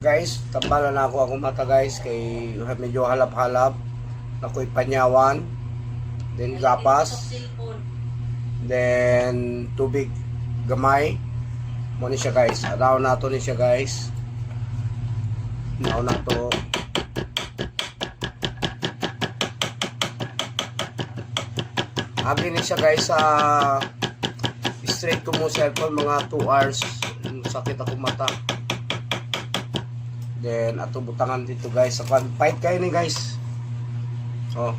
guys, tambalan na ako akong mata guys kay medyo halap-halap. Ako'y panyawan, then gapas, then tubig gamay. Mo ni siya guys. Araw na to ni siya guys. Araw na to. Agi ni siya guys sa straight ko mo cellphone mga 2 hours. Sakit ako mata. Then ato butangan dito guys. Fight kayo ni guys. So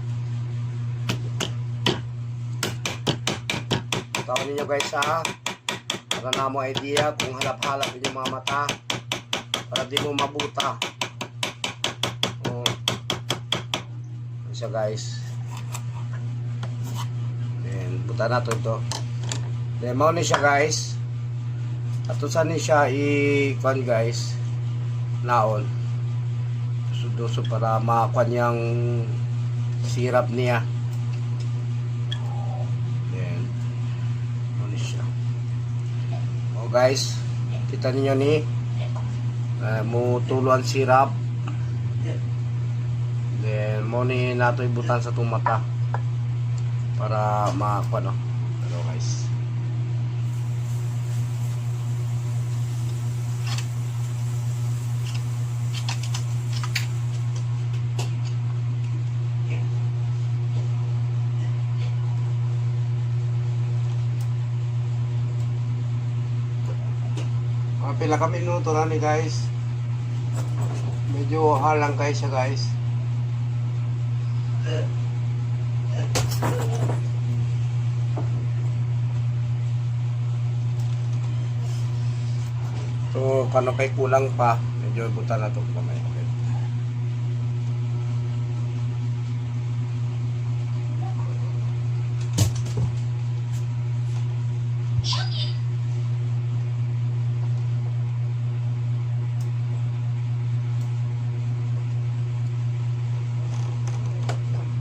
tawag ninyo guys ha. Para na mo idea kung halap-halap yung mga mata. Para di mo mabuta. Oh. Ano siya guys. Then buta na to ito. Then mau ni siya guys. Ato saan ni siya i-kuan guys. Naon. Sudoso para makuan yung sirap niya. Then ano siya. Oh guys, kita niyo ni mutuluan sirap. Then mo ni nato ibutan sa itong mata para makuan no. Hello guys. Pila kami minuto na ni guys. Medyo halang kayo siya guys. So kano kay kulang pa, medyo buta na to kamay.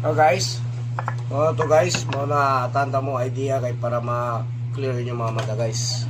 So guys, to guys, mo na tanda mo idea kay para ma-clear yung mga mata guys.